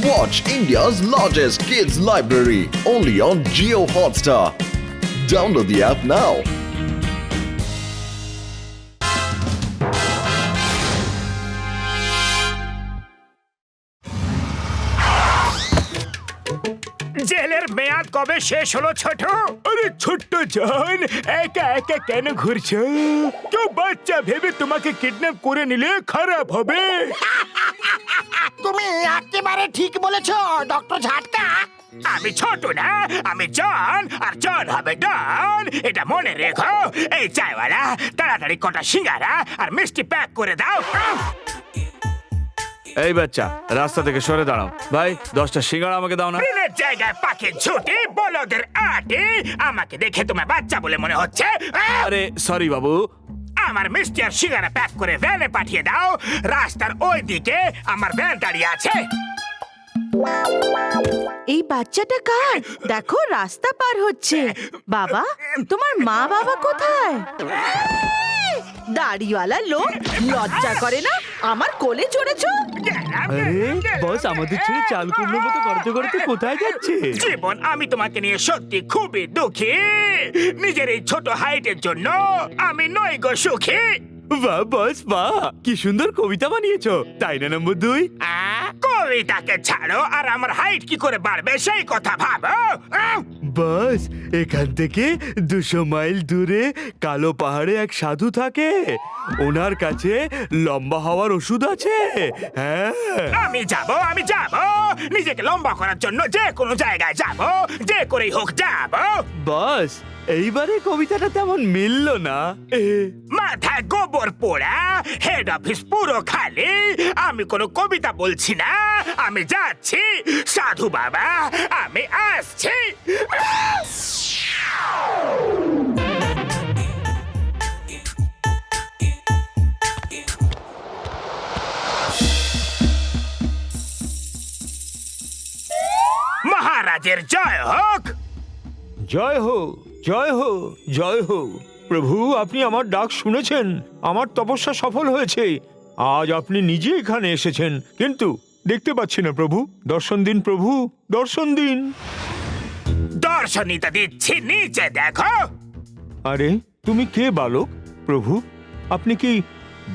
Watch India's largest kids library only on Jio Hotstar. Download the app now. জেলের মেয়াদ কবে শেষ হলো ছোট? আরে ছোট্ট জান, একা একা কেন ঘুরছো? কেউ বাচ্চা ভেবে তোমাকে কিডন্যাপ করে নিলে খারাপ হবে। তুমি একেবারে ঠিক বলেছো ডক্টর ঝাটকা। আমি ছোট না, আমি জন, আর জন হবে ডন। এটা মনে রেখো। এই চায়ওয়ালা, তাড়াতাড়ি কটা সিঙ্গারা আর মিষ্টি প্যাক করে দাও। এই বাচ্চা, রাস্তা থেকে সরে দাঁড়াও। ভাই, 10টা সিঙ্গাড়া আমাকে দাও না। ট্রেনের জায়গায় পাখির ছুটি, বলদের আটি। আমাকে দেখে তোমার বাচ্চা বলে মনে হচ্ছে? আরে সরি বাবু। আমার মিষ্টি আর সিঙ্গারা প্যাক করে ভ্যানে পাঠিয়ে দাও। রাস্তার ওই দিকে আমার ভ্যান দাঁড়িয়ে আছে। এই বাচ্চাটা কার? দেখো রাস্তা পার হচ্ছে। বাবা, তোমার মা বাবা কোথায়? দাড়িওয়ালা লোক, লজ্জা করে না? আমার কোলে চড়েছো? আরে বস, আমাদের ছেড়ে চাল কুমড়োর মতো করতে করতে কোথায় যাচ্ছে? জীবন, আমি তোমাকে নিয়ে সত্যি খুবই দুঃখী। নিজের এই ছোট হাইটের জন্য আমি নই গো সুখী। বাহ বস বাহ, কি সুন্দর কবিতা বানিয়েছো, তাই না নম্বর 2? কবিতাকে ছাড়ো, আর আমার হাইট কি করে বাড়বে সেই কথা ভাবো। বস, এখান থেকে 200 মাইল দূরে কালো পাহাড়ে এক সাধু থাকে। ওনার কাছে লম্বা হওয়ার ওষুধ আছে। হ্যাঁ, আমি যাব নিজেকে লম্বা করার জন্য যে কোনো জায়গায় যাব, যে করেই হোক যাব। বস, এইবারে কবিতাটা তেমন মিললো না। মাথায় গোবর পোড়া, হেড অফিস পুরো খালি। আমি কোনো কবিতা বলছি না, আমি যাচ্ছি। সাধু বাবা, আমি আসছি। মহারাজের জয় হোক। জয় হো, জয় হো, জয় হো। প্রভু, আপনি আমার ডাক শুনেছেন। আমার তপস্যা সফল হয়েছে। আজ আপনি নিজে এখানে এসেছেন, কিন্তু দেখতে পাচ্ছি না প্রভু। দর্শন দিন প্রভু, দর্শন দিন। দর্শনীতে দিচ্ছি, নিচে দেখো। আরে তুমি কে বালক? প্রভু, আপনি কি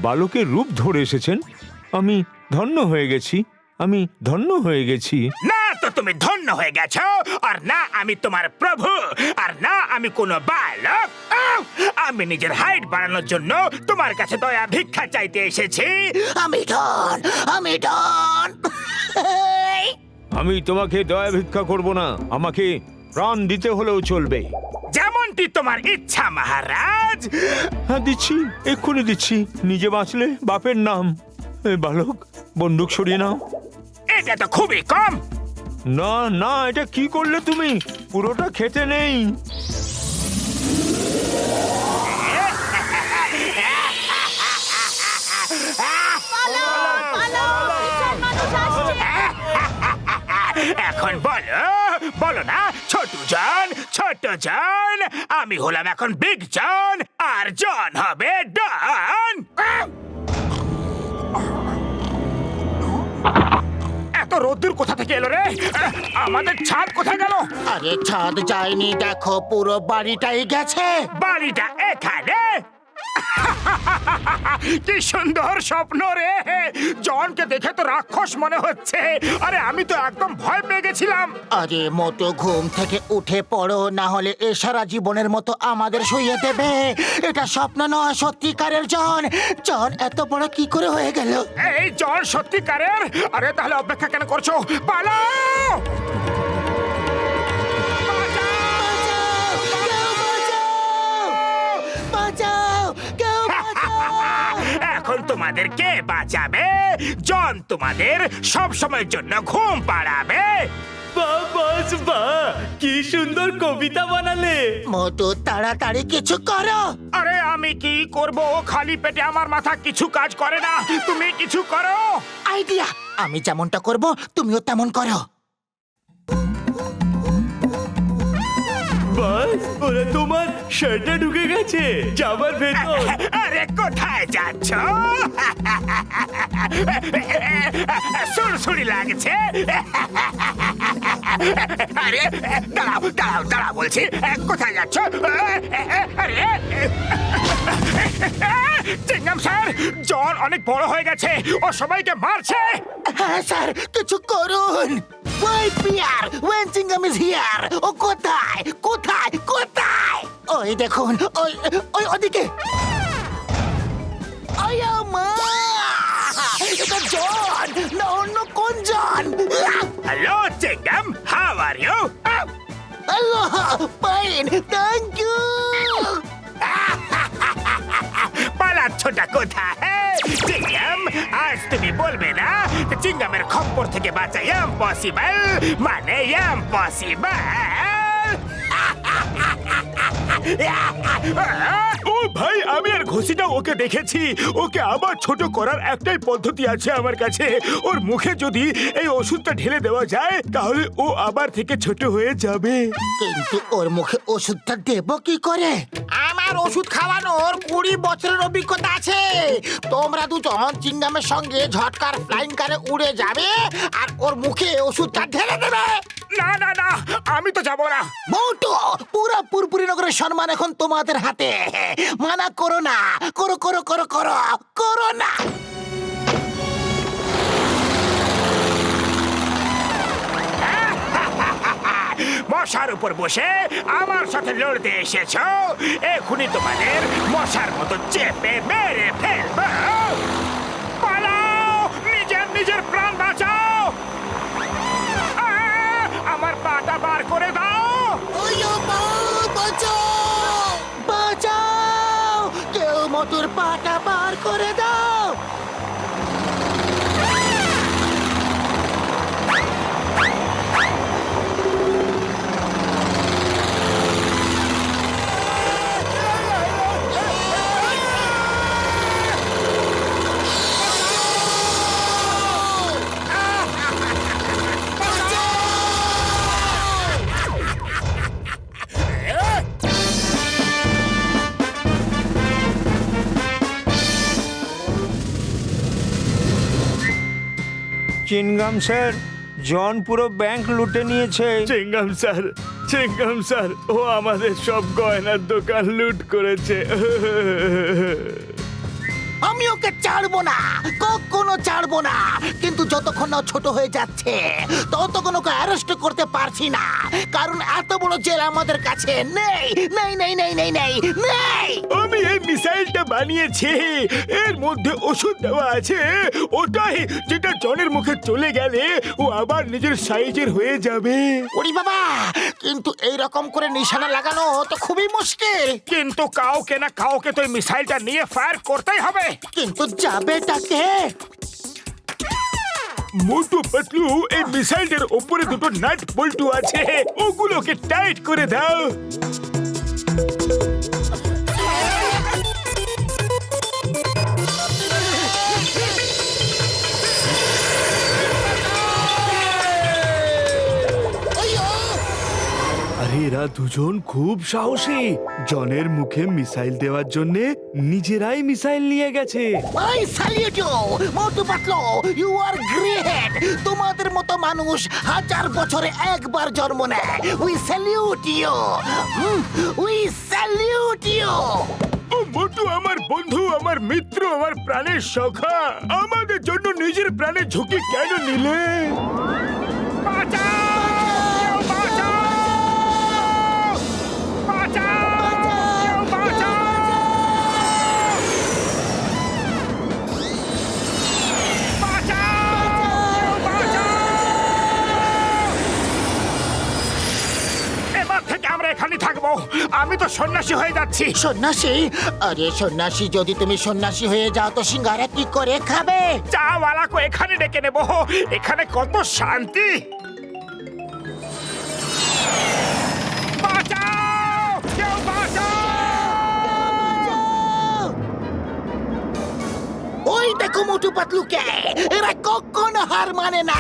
বালকের রূপ ধরে এসেছেন? আমি ধন্য হয়ে গেছি, আমি ধন্য হয়ে গেছি। না তো তুমি ধন্য হয়ে গেছো, আর না আমি তোমার প্রভু, আর না আমি কোনো বালক। আমি নিজের হাইট বাড়ানোর জন্য তোমার কাছে দয়া ভিক্ষা চাইতে এসেছি। আমি ডন, আমি ডন। আমি তোমাকে দয়া ভিক্ষা করব না, আমাকে প্রাণ দিতে হলেও চলবে। যেমনটি তোমার ইচ্ছা মহারাজ। হ্যাঁ দিচ্ছি, এক্ষুনি দিচ্ছি। নিজে বাঁচলে বাপের নাম। বালক, বন্দুক সরিয়ে নাও। এটা তো খুবই কম। না না, এটা কি করলে তুমি? পুরোটা খেতে নেই। এখন বলো, বলো না ছোট জন, ছোট জন। আমি হলাম এখন বিগ জন, আর জন হবে ডন। এত রোদ্দুর কোথা থেকে এলো রে? আমাদের ছাদ কোথায় গেল? আরে ছাদ যায়নি, দেখো পুরো বাড়িটাই গেছে। বাড়িটা এখানে। কি সুন্দর স্বপ্ন রে। জনকে দেখে তো রাক্ষস মনে হচ্ছে। আরে আমি তো একদম ভয় পেয়ে গেছিলাম। আরে মতো ঘুম থেকে উঠে পড়ো, না হলে এ সারা জীবনের মতো আমাদের শুইয়ে দেবে। এটা স্বপ্ন নয়, সত্যিকারের জন। জন এত বড় কি করে হয়ে গেল? এই জন সত্যিকারের? আরে তাহলে অপেক্ষা কেন করছো? পালাও! বাঁচাও, কেউ বাঁচাও! এখন তোমাদের কে বাঁচাবে? জন তোমাদের সব সময়ের জন্য ঘুম পাড়াবে। বাহ বস বাহ, কি সুন্দর কবিতা বানালে। মোটু তাড়াতাড়ি কিছু করো। আরে আমি কি করব? খালি পেটে আমার মাথা কিছু কাজ করে না। তুমি কিছু করো। আইডিয়া, আমি যেমনটা করব তুমিও তেমন করো। বাস ওরা তোমার শার্টে ঢুকে গেছে জামার ভেতর। আরে কোথায় যাচ্ছ? সুরসুরি লাগছে। আরে দাঁড়াও দাঁড়াও দাঁড়াও বলছি, কোথায় যাচ্ছ? আরে চিংগাম স্যার, জন অনেক বড় হয়ে গেছে, ও সবাইকে মারছে। হ্যাঁ স্যার, কিছু করুন। ওয়েট পিয়ার, ওয়েন চিংগাম ইজ হিয়ার। ও কোথায় কোথায় কোথায়? ওই দেখুন, ওই ওই ওদিকে। আয়া মা, এটা জন না অন্য কোন জন? Hello Chingum, how are you? Allah, fine, thank you. পালাচ্ছটা কোথায়? চিংগাম, আজ তুমি বলবে না চিংগামের খপ্পর থেকে বাঁচা ইম্পসিবল, মানে ইম্পসিবল। ও ভাই, আমি আর ঘুষিটা ওকে দেখেছি। ওকে আবার ছোট করার একটাই পদ্ধতি আছে আমার কাছে। ওর মুখে যদি এই ওষুধটা ঢেলে দেওয়া যায় তাহলে ও আবার থেকে ছোট হয়ে যাবে। কিন্তু ওর মুখে ওষুধটা দেব কি করে? আমার ওষুধ খাওয়ানোর 20 বছরের অভিজ্ঞতা আছে। তোমরা দুজন চিংগামের সঙ্গে ঝটকার ফ্লাইং কারে উড়ে যাবে আর ওর মুখে ওষুধটা ঢেলে দেবে। না না না, আমি তো যাব না। মোটো, পুরো পুরপুরি নগরের সম্মান এখন তোমাদের হাতে। মানা করো না, করো করো করো করো করো না। মশার উপর বসে আমার সাথে লড়তে এসেছো, এখনই তোমাদের মশার মতো চেপে মেরে ফেলবো। পালাও, নিজের নিজের প্রাণ বাঁচাও। আমার পাটা বার করে দাও। বাঁচাও, কেউ মোটর পাটা বার করে দাও। চিনগাম স্যার, জন পুরো ব্যাংক লুটে নিয়েছে। চিংগাম স্যার, ও আমাদের সব গয়নার দোকান লুট করেছে। আমি ওকে ছাড়বো না, কখনো ছাড়বো না। কিন্তু যতক্ষণ না ও ছোট হয়ে যাচ্ছে ততক্ষণ ওকে অ্যারেস্ট করতে পারছি না, কারণ এত বড় জেল আমাদের কাছে নেই নেই নেই নেই নেই নেই নেই। আমি এই মিসাইলটা বানিয়েছি, এর মধ্যে ওষুধ দেওয়া আছে, ওটাই যেটা জনের মুখে চলে গেলে ও আবার নিজের সাইজের হয়ে যাবে। ওরে বাবা, কিন্তু এই রকম করে নিশানা লাগানো তো খুবই মুশকিল। কিন্তু কাউকে না কাউকে তো এই মিসাইলটা নিয়ে ফায়ার করতেই হবে। কিন্তু যাবেটাকে মোটু পাতলু, এই মিসাইলটার উপরে দুটো নাট বল্টু আছে, ওগুলোকে টাইট করে দাও। আরে এরা দুজন খুব সাহসী। জনের মুখে মিসাইল দেওয়ার জন্য নিজেরাই মিসাইল নিয়ে গেছে। I salute you Motu Patlu, you are great. তোমাদের মতো মানুষ 1000 বছরে একবার জন্ম নেয়। We salute you, we salute you. ও মোটু আমার বন্ধু, আমার মিত্র, আমার প্রাণের সখা, আমাদের জন্য নিজের প্রাণের ঝুঁকি কেন নিলে? বাঁচাও! বাঁচাও! বাঁচাও! বাঁচাও! বাঁচাও! বাঁচাও! এবার থেকে আমরা এখানে থাকবো। আমি তো সন্ন্যাসী হয়ে যাচ্ছি। সন্ন্যাসী? আরে সন্ন্যাসী, যদি তুমি সন্ন্যাসী হয়ে যাও তো সিঙ্গারা কি করে খাবে? চাওয়ালাকে এখানে ডেকে নেব, এখানে কত শান্তি। বাঁচাও! কেউ বাঁচাও! ওই দেখো মোটু পাতলুকে, এরা কখনো হার মানে না।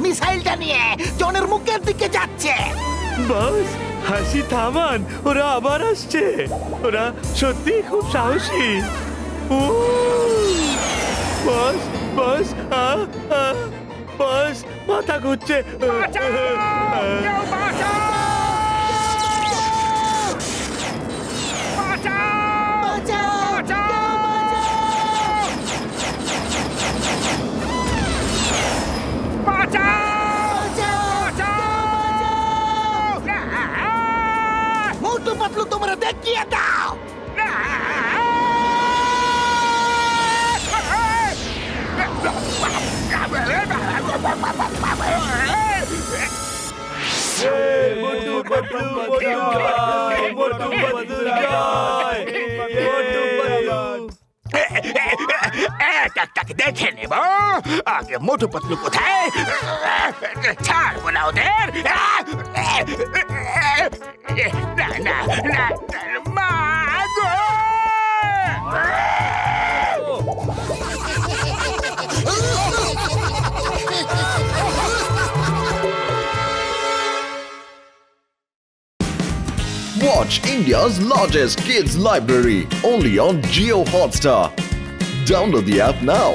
মিসাইলটা নিয়ে জনের মুখের দিকে যাচ্ছে। বাস হাসি থামান, ওরা আবার আসছে। ওরা সত্যি খুব সাহসী। ও বস বস বস, মাথা ঘুরছে। মোটু পাতলু তোমরা দেখিয়ে দাও। মোটু পাতলু জয়, মোটু পাতলু জয়, মোটু পাতলু। তাকে দেখে নেব আগে। মোটু পাতলু কোথায়? ছাড়বো না ওদের। না না না, মা গো! Watch India's largest kids library only on Geo Hotstar. Download the app now.